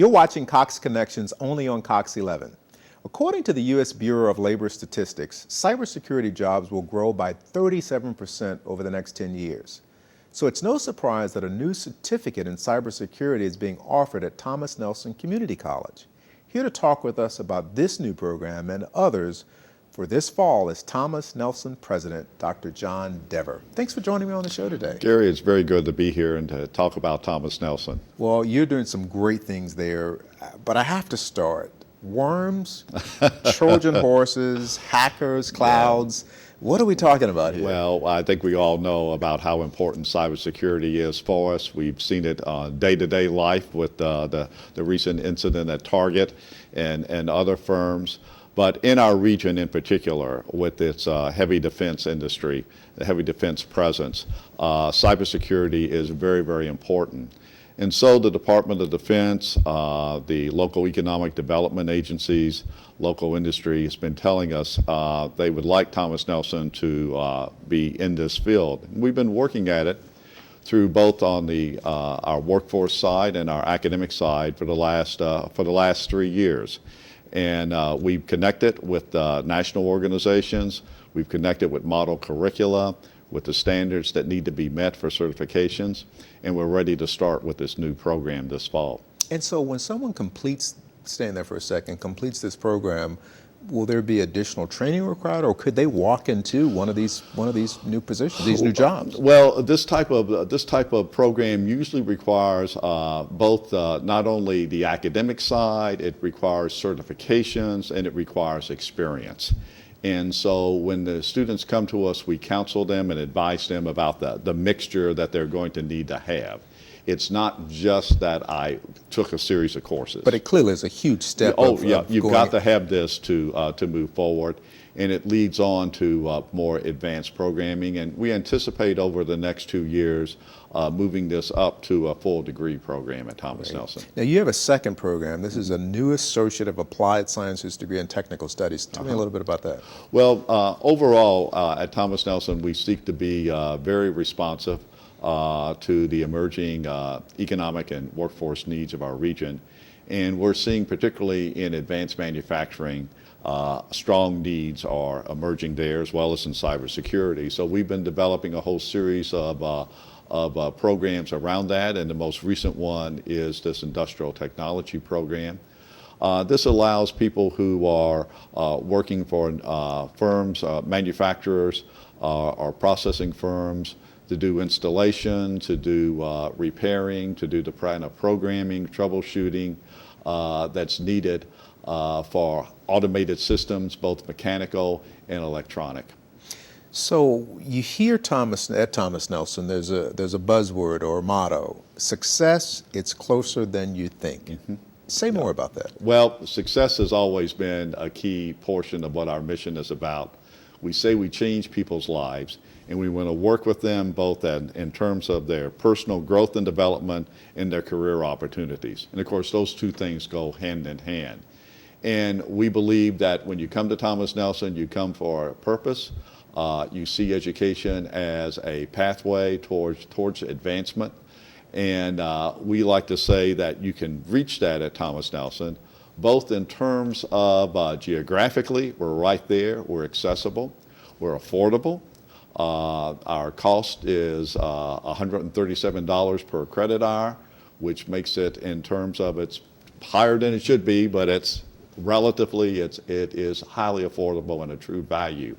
You're watching Cox Connections only on Cox 11. According to the U.S. Bureau of Labor Statistics, cybersecurity jobs will grow by 37% over the next 10 years. So it's no surprise that a new certificate in cybersecurity is being offered at Thomas Nelson Community College. Here to talk with us about this new program and others for this fall is Thomas Nelson President, Dr. John Dever. Thanks for joining me on the show today. Gary, it's very good to be here and to talk about Thomas Nelson. Well, you're doing some great things there, but I have to start. Worms, Trojan horses, hackers, clouds. What are we talking about here? Well, I think we all know about how important cybersecurity is for us. We've seen it on day-to-day life with the recent incident at Target and other firms. But in our region in particular, with its heavy defense industry, the heavy defense presence, cybersecurity is very, very important. And so the Department of Defense, the local economic development agencies, local industry has been telling us they would like Thomas Nelson to be in this field. We've been working at it through both on our workforce side and our academic side for the last 3 years. And we've connected with national organizations, we've connected with model curricula, with the standards that need to be met for certifications, and we're ready to start with this new program this fall. And so when someone staying there for a second, completes this program, will there be additional training required, or could they walk into one of these new positions, these new jobs? Well, this type of program usually requires both not only the academic side, it requires certifications, and it requires experience. And so when the students come to us, we counsel them and advise them about the mixture that they're going to need to have. It's not just that I took a series of courses. But it clearly is a huge step. You've got to have this to move forward, and it leads on to more advanced programming. And we anticipate over the next 2 years moving this up to a full degree program at Thomas Nelson. Now you have a second program. This is a new Associate of Applied Sciences degree in Technical Studies. Tell me a little bit about that. Well, overall at Thomas Nelson, we seek to be very responsive to the emerging economic and workforce needs of our region. And we're seeing, particularly in advanced manufacturing, strong needs are emerging there, as well as in cybersecurity. So we've been developing a whole series of programs around that, and the most recent one is this industrial technology program. This allows people who are working for firms, manufacturers, or processing firms, to do installation, to do repairing, to do the kind of programming, troubleshooting that's needed for automated systems, both mechanical and electronic. So you hear at Thomas Nelson, there's a buzzword or a motto: success, it's closer than you think. Mm-hmm. Say more about that. Well, success has always been a key portion of what our mission is about. We say we change people's lives, and we want to work with them both in terms of their personal growth and development and their career opportunities. And of course, those two things go hand in hand. And we believe that when you come to Thomas Nelson, you come for a purpose. You see education as a pathway towards advancement. And we like to say that you can reach that at Thomas Nelson, both in terms of geographically, we're right there, we're accessible, we're affordable. Our cost is $137 per credit hour, which makes it, in terms of, it's higher than it should be, but it's relatively, it is highly affordable and a true value.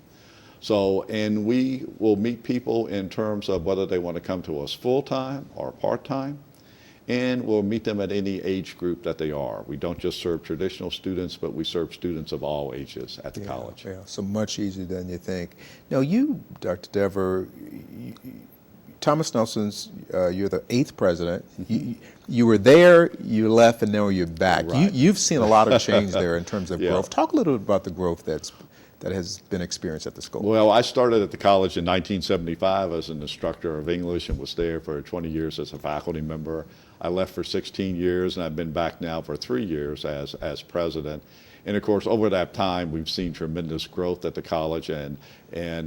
So, and we will meet people in terms of whether they want to come to us full-time or part-time, and we'll meet them at any age group that they are. We don't just serve traditional students, but we serve students of all ages at the college. Yeah, so much easier than you think. Now you, Dr. Dever, Thomas Nelson's, you're the 8th president. You were there, you left, and now you're back. Right. You've seen a lot of change there in terms of Yeah. growth. Talk a little bit about the growth that has been experienced at the school. Well, I started at the college in 1975 as an instructor of English and was there for 20 years as a faculty member. I left for 16 years, and I've been back now for 3 years as president. And of course, over that time, we've seen tremendous growth at the college and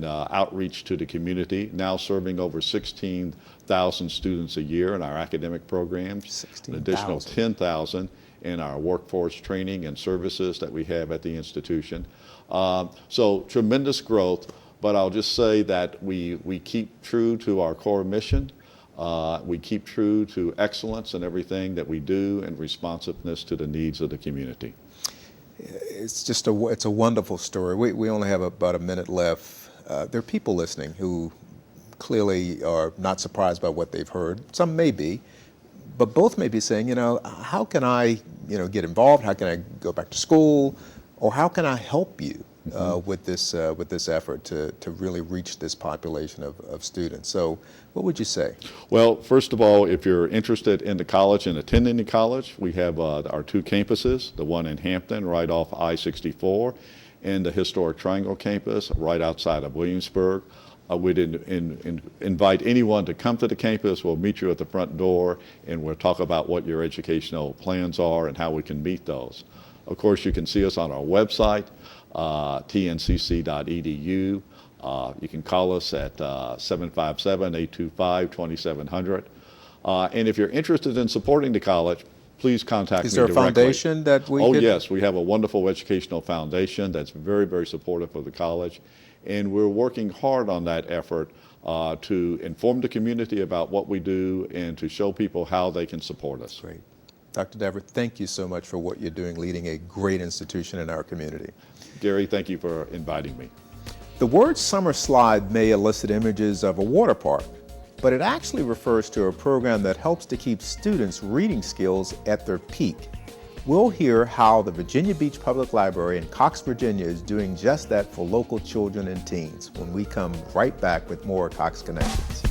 outreach to the community, now serving over 16,000 students a year in our academic programs, 16,000. an additional 10,000 in our workforce training and services that we have at the institution. So tremendous growth, but I'll just say that we keep true to our core mission. We keep true to excellence in everything that we do and responsiveness to the needs of the community. It's just it's a wonderful story. We only have about a minute left. There are people listening who clearly are not surprised by what they've heard. Some may be, but both may be saying, how can I, get involved? How can I go back to school? Or how can I help you with this effort to really reach this population of students? So what would you say? Well, first of all, if you're interested in the college and attending the college, we have our two campuses, the one in Hampton right off I-64 and the historic Triangle campus right outside of Williamsburg. We'd invite anyone to come to the campus. We'll meet you at the front door and we'll talk about what your educational plans are and how we can meet those. Of course, you can see us on our website, tncc.edu. You can call us at 757-825-2700. And if you're interested in supporting the college, please contact me directly. Is there a foundation that we could? Yes, we have a wonderful educational foundation that's very, very supportive of the college. And we're working hard on that effort to inform the community about what we do and to show people how they can support us. Great. Dr. Dever, thank you so much for what you're doing, leading a great institution in our community. Gary, thank you for inviting me. The word summer slide may elicit images of a water park, but it actually refers to a program that helps to keep students' reading skills at their peak. We'll hear how the Virginia Beach Public Library in Cox, Virginia is doing just that for local children and teens when we come right back with more Cox Connections.